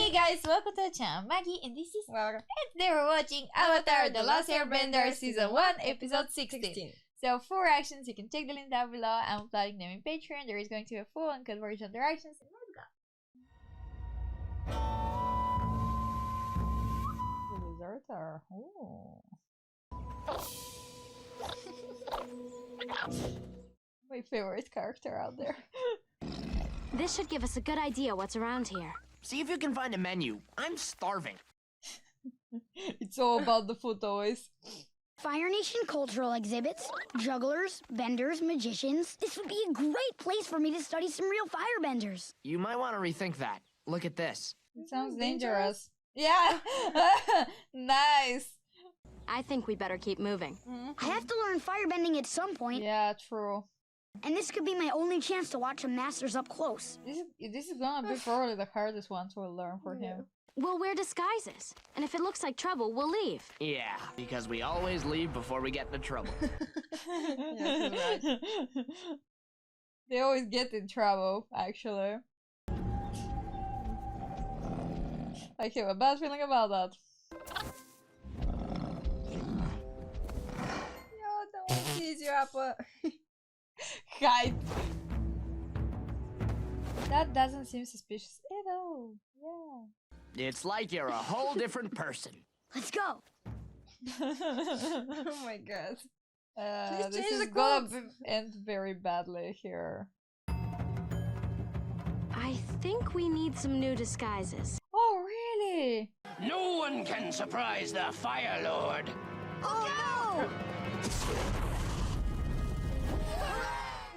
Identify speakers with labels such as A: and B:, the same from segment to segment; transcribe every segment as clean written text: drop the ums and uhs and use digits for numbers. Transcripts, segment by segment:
A: Hey guys, welcome to the channel. Maggie and this is Laura. And today we're watching Avatar The Last Airbender Season 1 Episode 16. So for reactions, you can check the link down below. I'm uploading them in Patreon. There is going to be a full uncut version of the reactions. Let's go. The deserter. Ooh. My favorite character out there.
B: This should give us a good idea what's around here.
C: See if you can find a menu. I'm starving.
A: It's all about the food always.
D: Fire Nation cultural exhibits, jugglers, benders, magicians. This would be a great place for me to study some real firebenders.
C: You might want to rethink that. Look at this.
A: It sounds dangerous. Yeah! Nice!
B: I think we better keep moving.
D: I have to learn firebending at some point.
A: Yeah, true.
D: And this could be my only chance to watch the masters up close.
A: This is gonna be probably the hardest one to learn for him.
B: We'll wear disguises, and if it looks like trouble, we'll leave.
C: Yeah, because we always leave before we get into trouble.
A: Yes, right. They always get in trouble, actually. I have a bad feeling about that.
E: Ja, don't tease you up.
A: Hide. That doesn't seem suspicious at all. Yeah.
C: It's like you're a whole different person.
D: Let's go.
E: Oh my god. Please
A: This
E: change
A: is
E: the
A: gonna
E: clothes.
A: end very badly here.
B: I think we need some new disguises.
A: Oh, really?
C: No one can surprise the Fire Lord.
D: Oh no!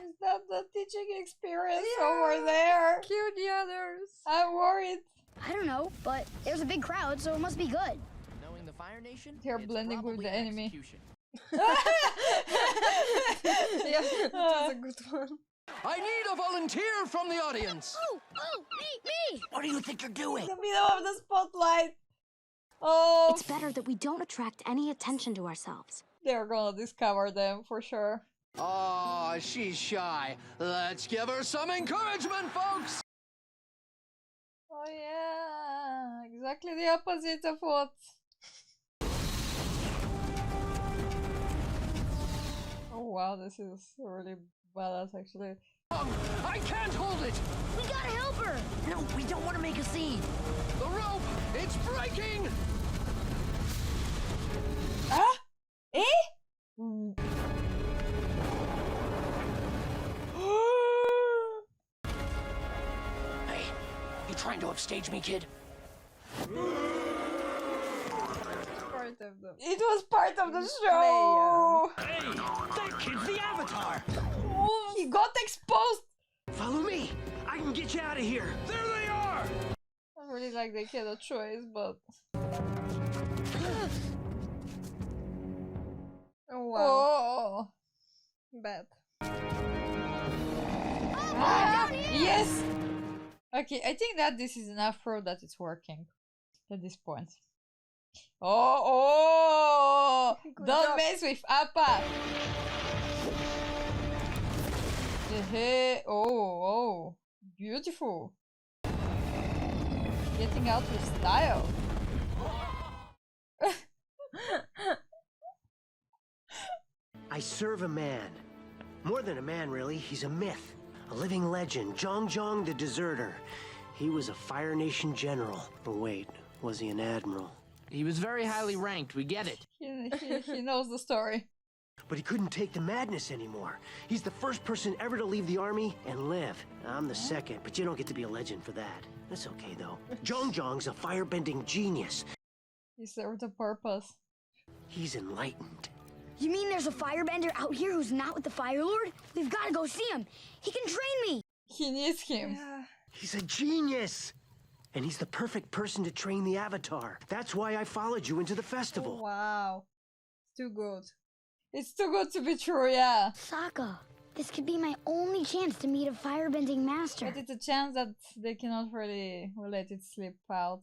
A: Is that the teaching experience over there?
E: Kill the others.
A: I'm worried.
D: I don't know, but there's a big crowd, so it must be good.
C: Knowing the Fire Nation,
A: They're
C: it's
A: blending with
C: probably
A: the enemy.
C: execution.
E: Yeah, that was a good one.
F: I need a volunteer from the audience.
D: Oh, me!
C: What do you think you're doing?
A: In the middle of the spotlight. Oh,
B: It's better that we don't attract any attention to ourselves.
A: they're gonna discover them for sure.
F: Aw, she's shy. Let's give her some encouragement, folks.
A: Oh yeah, exactly the opposite of what. Oh wow, this is really badass actually.
F: I can't hold it.
D: We gotta help her!
C: No, we don't want to make a scene.
F: The rope, it's breaking.
A: Ah? Eh?
C: Hey, you trying to upstage me, kid?
E: Part of the
A: It was part of the show!
F: Hey, that kid's the Avatar.
A: Oh, he got exposed!
F: Follow me. I can get you out of here. There they are.
A: I really like they had a choice, but...
E: Oh wow.
A: Oh!
E: Bad.
A: Ah, yes! Okay, I think that this is enough proof that it's working at this point. Oh!
E: Good
A: Don't
E: job.
A: mess with Appa! Oh, beautiful. Getting out with style.
G: I serve a man. More than a man, really. He's a myth. A living legend. Zhao the deserter. He was a Fire Nation general. Or wait, was he an admiral?
C: He was very highly ranked, we get it.
A: He knows the story.
G: But he couldn't take the madness anymore. He's the first person ever to leave the army and live. I'm the second, but you don't get to be a legend for that. That's okay, though. Zhang's a firebending genius.
A: He served a purpose.
G: He's enlightened.
D: You mean there's a firebender out here who's not with the Fire Lord? We've gotta go see him. He can train me.
A: He needs him.
E: Yeah.
G: He's a genius. And he's the perfect person to train the Avatar. That's why I followed you into the festival.
E: Oh, wow. It's too good.
A: It's too good to be true, yeah.
D: Sokka, this could be my only chance to meet a firebending master.
A: But it's a chance that they cannot really let it slip out.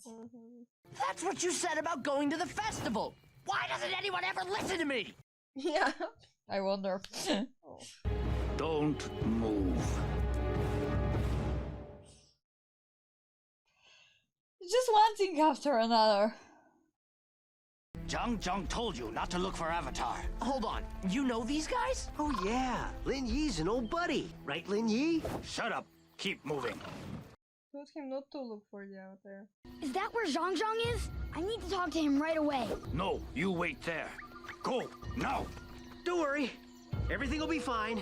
C: That's what you said about going to the festival. Why doesn't anyone ever listen to me?
E: Yeah.
A: I wonder.
F: Don't move.
A: just one thing after another.
C: Zhang told you not to look for Avatar. Hold on, you know these guys?
G: Oh, yeah. Lin Yi's an old buddy. Right, Lin Yi?
C: Shut up. Keep moving.
E: Told him not to look for the Avatar.
D: Is that where Zhang is? I need to talk to him right away.
C: No, you wait there. Go, now.
G: Don't worry. Everything will be fine.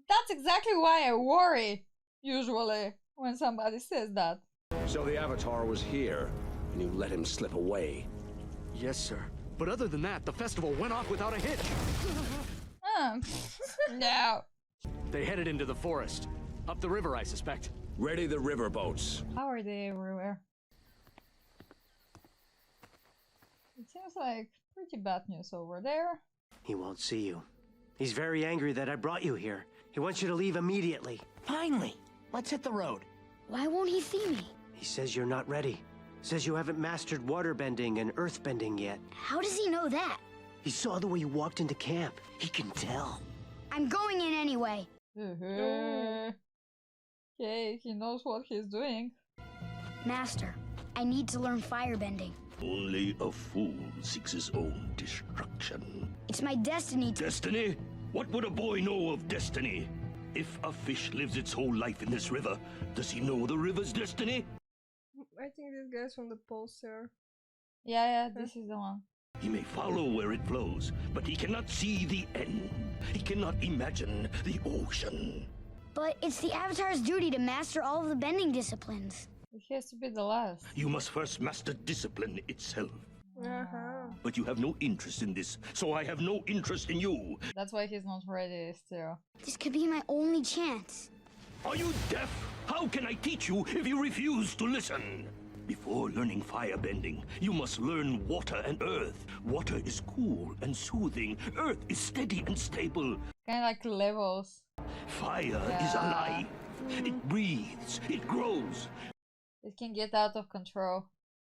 A: That's exactly why I worry, usually, when somebody says that.
H: So the Avatar was here, and you let him slip away.
F: Yes, sir. But other than that, the festival went off without a hitch.
A: No.
F: They headed into the forest. Up the river, I suspect.
H: Ready the river boats.
A: How are they everywhere? It seems like pretty bad news over there.
G: He won't see you. He's very angry that I brought you here. He wants you to leave immediately.
C: Finally, let's hit the road.
D: Why won't he see me?
G: He says you're not ready. Says you haven't mastered waterbending and earthbending yet.
D: How does he know that?
G: He saw the way you walked into camp. He can tell.
D: I'm going in anyway.
A: Okay, he knows what he's doing.
D: Master, I need to learn firebending.
I: Only a fool seeks his own destruction.
D: It's my destiny to—
I: Destiny? What would a boy know of destiny? If a fish lives its whole life in this river, does he know the river's destiny?
E: I think this guy's from the poster.
A: Yeah, this is the one.
I: He may follow where it flows, but he cannot see the end. He cannot imagine the ocean.
D: But it's the Avatar's duty to master all of the bending disciplines.
A: It has to be the last.
I: You must first master discipline itself.
E: Uh-huh.
I: But you have no interest in this, so I have no interest in you.
A: That's why he's not ready still.
D: This could be my only chance.
I: Are you deaf? How can I teach you if you refuse to listen? Before learning firebending, you must learn water and earth. Water is cool and soothing. Earth is steady and stable.
A: Kind of like levels.
I: Fire is alive. It breathes. It grows.
A: It can get out of control.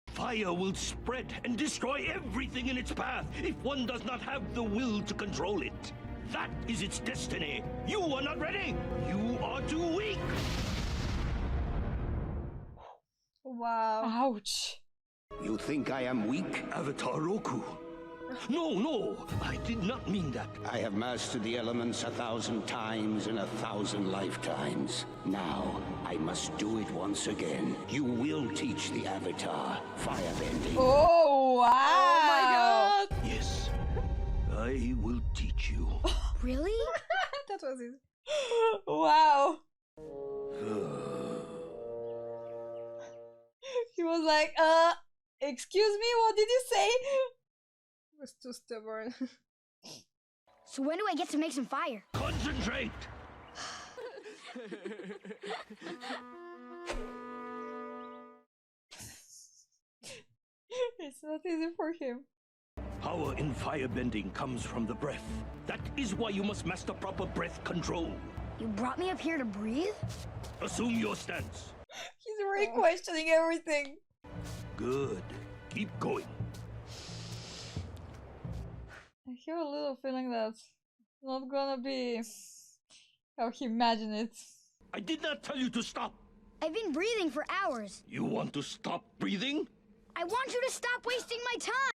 I: Fire will spread and destroy everything in its path if one does not have the will to control it. That is its destiny. You are not ready. You are too weak.
E: Wow.
A: Ouch.
I: You think I am weak, Avatar Roku? No, I did not mean that.
J: I have mastered the elements 1,000 times in 1,000 lifetimes. Now, I must do it once again. You will teach the Avatar firebending.
A: Oh, wow.
E: Oh my god.
I: Yes, I will teach you.
D: Really?
E: That was it.
A: Wow. He was like, excuse me, what did you say?
E: Was too stubborn.
D: So when do I get to make some fire?
I: Concentrate.
A: It's not easy for him.
I: Power in firebending comes from the breath. That is why you must master proper breath control.
D: You brought me up here to breathe?
I: Assume your stance.
A: He's really questioning everything.
I: Good. Keep going.
A: I have a little feeling that's not gonna be how he imagined it.
I: I did not tell you to stop.
D: I've been breathing for hours.
I: You want to stop breathing?
D: I want you to stop wasting my time.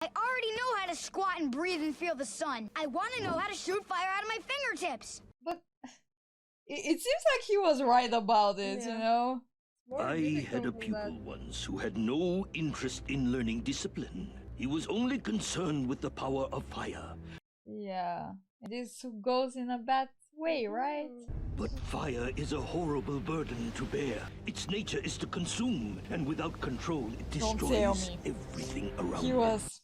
D: I already know how to squat and breathe and feel the sun. I want to know how to shoot fire out of my fingertips.
A: But it seems like he was right about it, you know?
E: More
I: I had a
E: difficult than
I: pupil
E: that.
I: once who had no interest in learning discipline. He was only concerned with the power of fire.
A: Yeah. This goes in a bad way, right?
I: But fire is a horrible burden to bear. Its nature is to consume, and without control, it
A: Don't tell
I: destroys
A: me.
I: everything around
A: He
I: it.
A: was...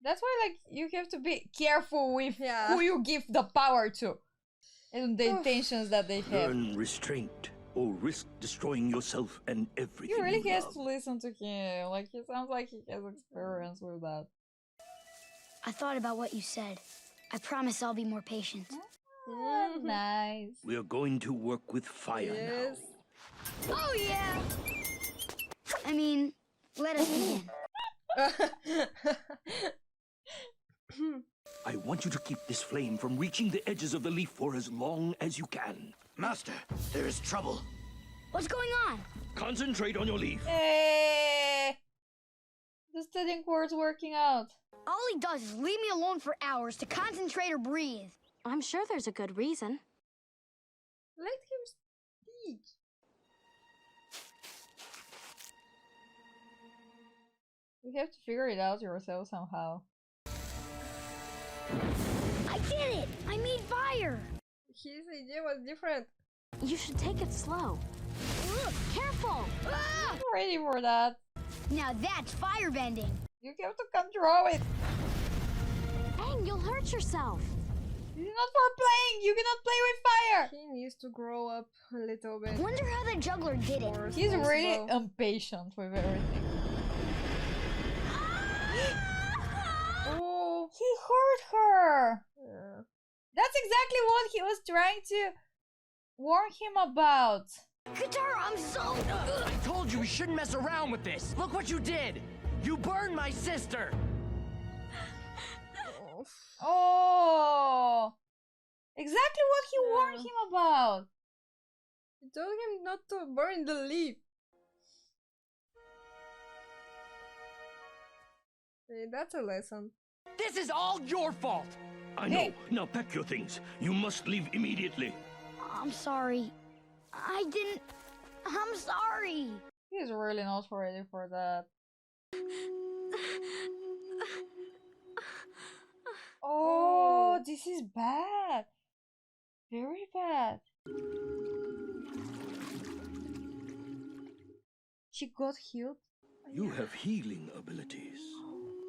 A: That's why, like, you have to be careful with who you give the power to and the intentions that they have.
I: Learn restraint, or risk destroying yourself and everything
A: You really
I: you
A: has
I: love.
A: to listen to him. Like, he sounds like he has experience with that.
D: I thought about what you said. I promise I'll be more patient.
A: Nice.
I: We are going to work with fire
E: Yes.
D: Oh, yeah! I mean, let us begin.
I: now. I want you to keep this flame from reaching the edges of the leaf for as long as you can.
C: Master, there is trouble.
D: What's going on?
I: Concentrate on your leaf.
A: Hey! This didn't work working out.
D: All he does is leave me alone for hours to concentrate or breathe.
B: I'm sure there's a good reason.
E: Let him speak.
A: We have to figure it out yourself somehow.
D: I did it! I made fire!
E: His idea was different.
B: You should take it slow.
D: Ugh, careful! Ah!
A: I'm ready for that.
D: Now that's firebending.
A: You have to control it.
B: Dang, you'll hurt yourself.
A: This is not for playing. You cannot play with fire.
E: He needs to grow up a little bit.
D: Wonder how the juggler did it.
E: More
A: He's really
E: responsible.
A: impatient with everything. Oh, he hurt her.
E: Yeah.
A: That's exactly what he was trying to warn him about.
D: Guitar, I'm so...
C: I told you we shouldn't mess around with this. Look what you did. You burned my sister.
A: Oh, exactly what he warned him about.
E: He told him not to burn the leaf. Hey, that's a lesson.
C: This is all your fault.
I: I know. Now pack your things. You must leave immediately.
D: I'm sorry. I didn't... I'm sorry.
A: He's really not ready for that. Oh, this is bad. Very bad. She got healed.
I: You have healing abilities.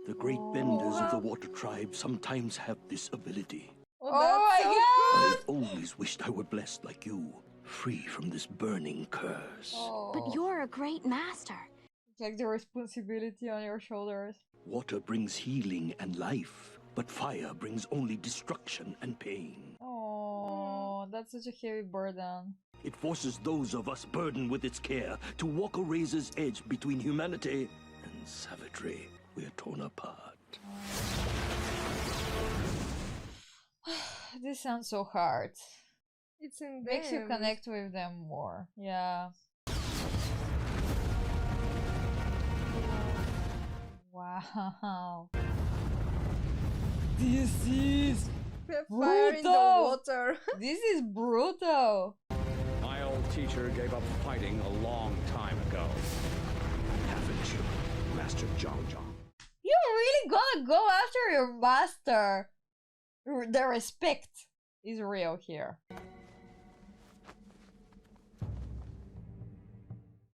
I: The great benders of the water tribe sometimes have this ability.
A: Oh my god!
I: I've always wished I were blessed like you, free from this burning curse.
B: But you're a great master.
A: It's like the responsibility on your shoulders.
I: Water brings healing and life, but fire brings only destruction and pain.
A: Oh, that's such a heavy burden.
I: It forces those of us burdened with its care to walk a razor's edge between humanity and savagery. We're torn apart.
A: This sounds so hard.
E: It's in
A: Makes you
E: them.
A: connect with them more. Yeah. Wow. This is
E: We have fire in the
A: brutal.
E: water.
A: This is brutal.
H: My old teacher gave up fighting a long time ago. Haven't you, Master Zhao?
A: You're really gonna go after your master. The respect is real here.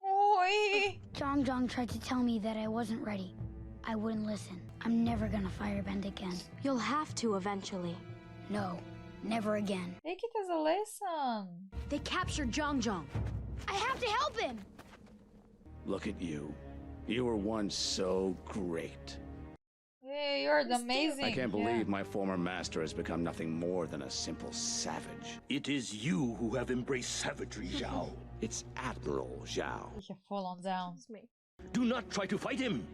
A: Oi!
D: Zhang tried to tell me that I wasn't ready. I wouldn't listen. I'm never gonna firebend again.
B: You'll have to eventually.
D: No, never again.
A: Take it as a lesson.
B: They captured Zhang.
D: I have to help him!
H: Look at you. You were once so great.
A: Hey, you're amazing.
H: I can't
A: Yeah.
H: believe my former master has become nothing more than a simple savage.
I: It is you who have embraced savagery, Zhao.
H: It's Admiral Zhao.
A: You have fallen down.
E: It's me.
I: Do not try to fight him.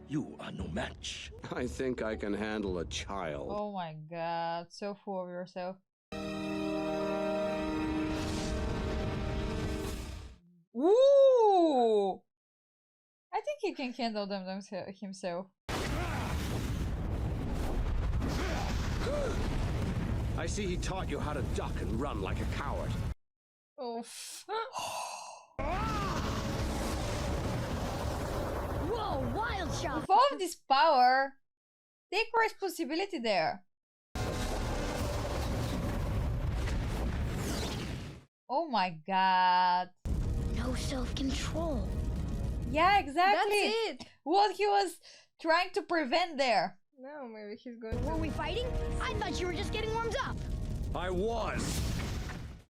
I: You are no match.
H: I think I can handle a child.
A: Oh my god, so full of yourself. Ooh! I think he can handle them himself.
H: I see he taught you how to duck and run like a coward.
E: Oh.
D: Whoa, wild shot!
A: With all of this power, take responsibility there. Oh my god.
D: No self-control.
A: Yeah, exactly.
E: That's it.
A: What he was trying to prevent there.
E: No, maybe he's going
D: Were
E: to...
D: we fighting? I thought you were just getting warmed up.
H: I was.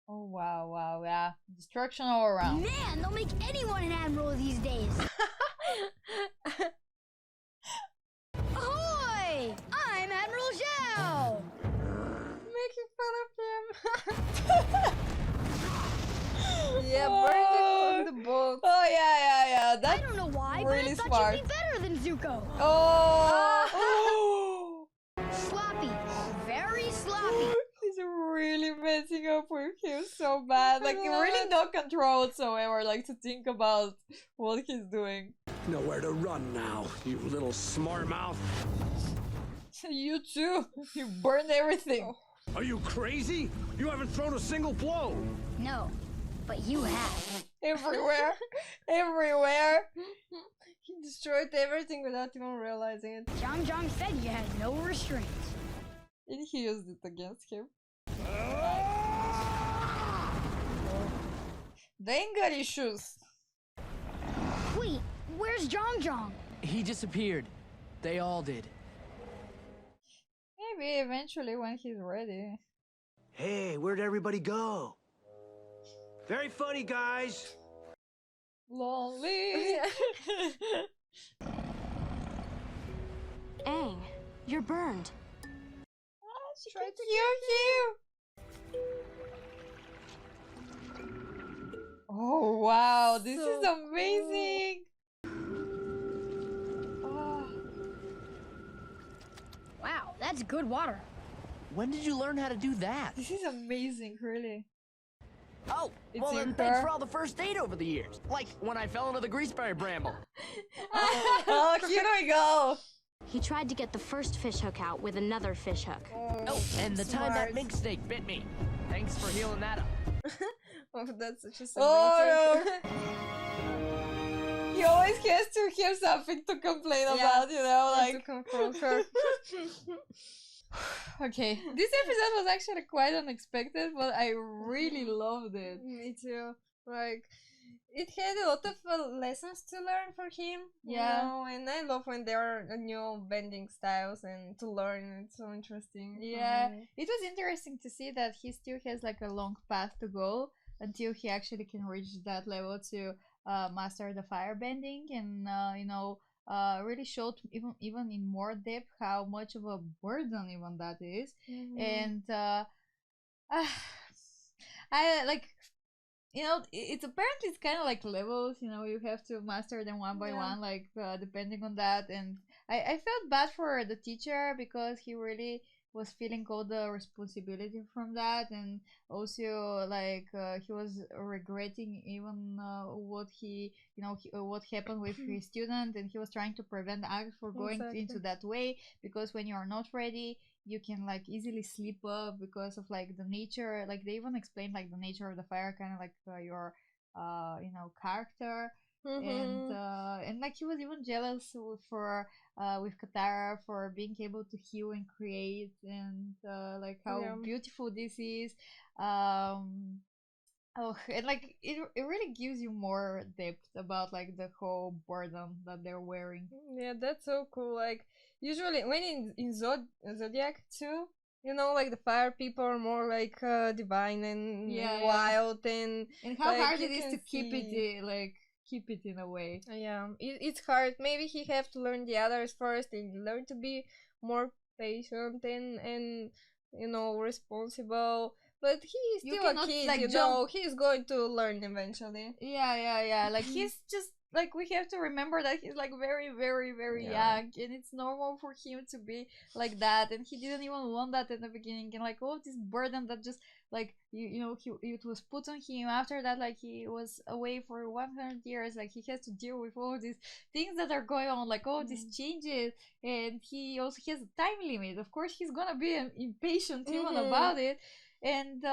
A: Oh wow, wow, yeah. Destruction all around.
D: Man, they'll make anyone an admiral these days. Ahoy! I'm Admiral Zhao.
E: Making fun of him. Yeah, burn the boat.
A: Oh yeah.
D: I
A: That's
D: don't know why,
A: really
D: but I thought
A: smart.
D: you'd be better than Zuko.
A: Oh.
D: Sloppy.
A: no control whatsoever, like to think about what he's doing.
H: Nowhere to run now, you little smart mouth.
A: You too. You burned everything.
H: Are you crazy? You haven't thrown a single blow.
D: No, but you have.
A: Everywhere. Everywhere.
E: He destroyed everything without even realizing it.
D: Zhang said you had no restraints.
A: And he used it against him. They ain't got issues.
D: Wait, where's Zhang?
C: He disappeared. They all did.
A: Maybe eventually when he's ready.
G: Hey, where'd everybody go? Very funny, guys.
A: Lonely.
B: Aang, you're burned.
A: She tried to heal you. Oh wow, this is amazing. Oh.
D: Wow, that's good water.
C: When did you learn how to do that?
A: This is amazing, really.
C: Oh,
A: It's
C: well
A: in
C: then thanks
A: her.
C: for all the first aid over the years. Like when I fell into the greaseberry bramble.
A: Oh, here we go.
B: He tried to get the first fish hook out with another fish hook.
C: Oh, and the time that mink snake bit me. Thanks for healing that up.
E: Oh, that's such a
A: Oh,
E: sibling
A: He always has to have something to complain about, you know,
E: to
A: like.
E: confront her.
A: Okay, this episode was actually quite unexpected, but I really loved it.
E: Me too. Like, it had a lot of lessons to learn for him.
A: Yeah.
E: You know, and I love when there are new bending styles and to learn. It's so interesting.
A: Yeah, it was interesting to see that he still has like a long path to go until he actually can reach that level to master the fire bending, and you know, really showed even in more depth how much of a burden even that is. And I like, you know, it's apparently it's kind of like levels, you know, you have to master them one by one, like depending on that. And I felt bad for the teacher because he really was feeling all the responsibility from that, and also like he was regretting even what he, you know, what happened with his student, and he was trying to prevent Alex from going into that way, because when you are not ready you can like easily slip up because of like the nature, like they even explained like the nature of the fire, kind of like your you know, character. And like he was even jealous for with Katara for being able to heal and create, and like how beautiful this is. Oh, and like it really gives you more depth about like the whole burden that they're wearing.
E: Yeah, that's so cool. Like, usually when in Zodiac too, you know, like the fire people are more like divine and wild, and
A: how
E: like,
A: hard
E: you
A: it is
E: can
A: to keep
E: see-
A: it like keep it in a way.
E: Yeah, it's hard. Maybe he have to learn the others first and learn to be more patient and you know, responsible. But he's
A: You
E: still a
A: cannot,
E: kid,
A: like,
E: you
A: jump-
E: know. He's going to learn eventually.
A: Yeah. Like he's just like, we have to remember that he's like very young, and it's normal for him to be like that, and he didn't even want that in the beginning, and like all this burden that just like you know, it was put on him after that, like he was away for 100 years, like he has to deal with all these things that are going on, like all these changes, and he also has a time limit. Of course he's gonna be impatient even about it, and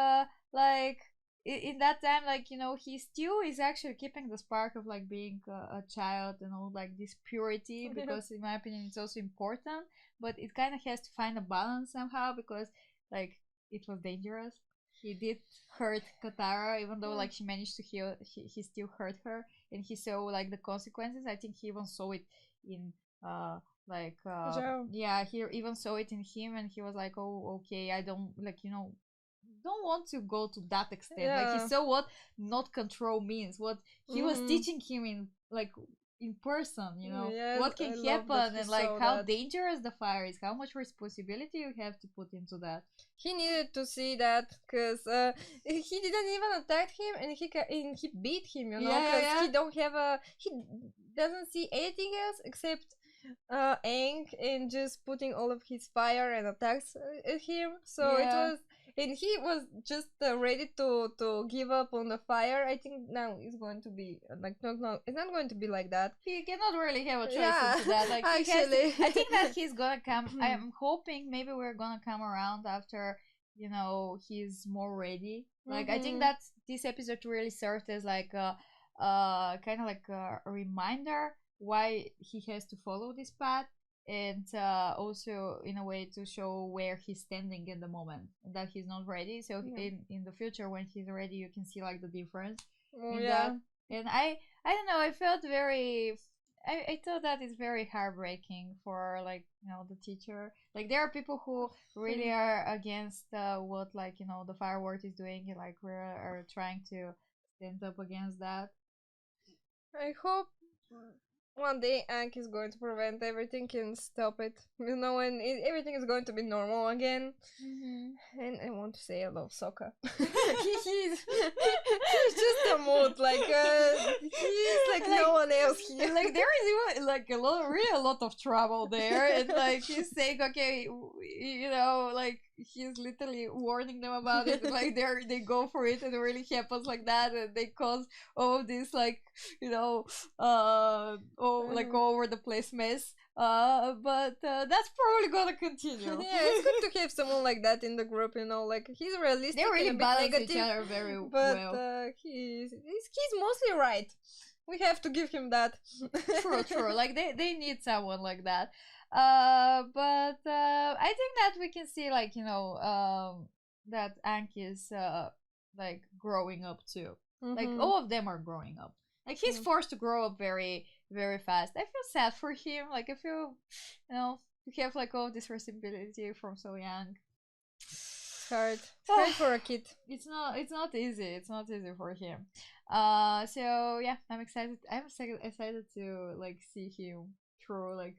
A: like in that time, like, you know, he still is actually keeping the spark of like being a child and all, like this purity, because in my opinion it's also important, but it kind of has to find a balance somehow, because like it was dangerous. He did hurt Katara, even though like she managed to heal, he still hurt her, and he saw like the consequences. I think he even saw it in
E: Zhao.
A: yeah, he even saw it in him, and he was like, oh okay, I don't, like, you know, don't want to go to that extent. Like he saw what not control means, what he was teaching him in like in person, you know, what can happen, and like how dangerous the fire is, how much responsibility you have to put into that.
E: He needed to see that, because he didn't even attack him, and he beat him, you know, because he doesn't see anything else except Aang, and just putting all of his fire and attacks at him. So and he was just ready to give up on the fire. I think now it's going to be like no, it's not going to be like that.
A: He cannot really have a choice
E: Yeah,
A: into that. Like he has
E: actually.
A: to, I think that he's gonna come. I'm hoping maybe we're gonna come around after he's more ready. Like I think that this episode really served as like a kind of like a reminder why he has to follow this path, and also in a way to show where he's standing in the moment and that he's not ready. So in the future when he's ready, you can see like the difference in that. And I don't know, I felt very I thought that is very heartbreaking for like the teacher. Like there are people who really are against what like the firework is doing, and like are trying to stand up against that.
E: I hope one day Ank is going to prevent everything and stop it. And everything is going to be normal again. And I want to say I love Sokka. he's just a mood. Like he's like no one else here.
A: Like there is even like a lot of trouble there, and like he's saying, okay, like he's literally warning them about it. And, like they go for it, and it really happens like that, and they cause all this like like all over the place mess. But that's probably gonna continue.
E: Yeah, it's good to have someone like that in the group. Like he's realistic.
A: They really
E: and a bit
A: balance
E: negative,
A: each other very
E: but,
A: well.
E: He's mostly right. We have to give him that.
A: True. Like they need someone like that. But I think that we can see like that Ank is like growing up too. Like all of them are growing up. Like he's forced to grow up very, very fast. I feel sad for him. Like I feel, to have like all this responsibility from so young.
E: It's hard. It's hard for a kid.
A: It's not easy. It's not easy for him. So yeah, I'm excited. I'm excited to like see him through like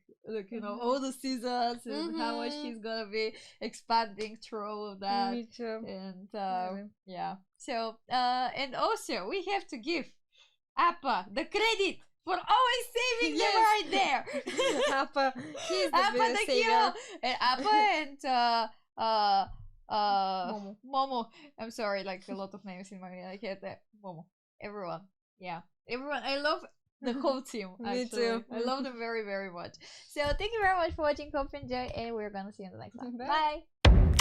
A: all the seasons and how much he's gonna be expanding through all of that.
E: Me too.
A: And yeah. So and also we have to give Appa the credit for always saving them right there.
E: Appa, he's the
A: Appa
E: best
A: the
E: savior.
A: hero. And Appa and Momo. I'm sorry, like a lot of names in my head. Momo. Everyone. Yeah. Everyone. I love the whole team.
E: Me
A: actually.
E: too.
A: I love them very, very much. So thank you very much for watching. Hope you enjoy, and we're gonna see you in the next one.
E: Bye.
A: Bye.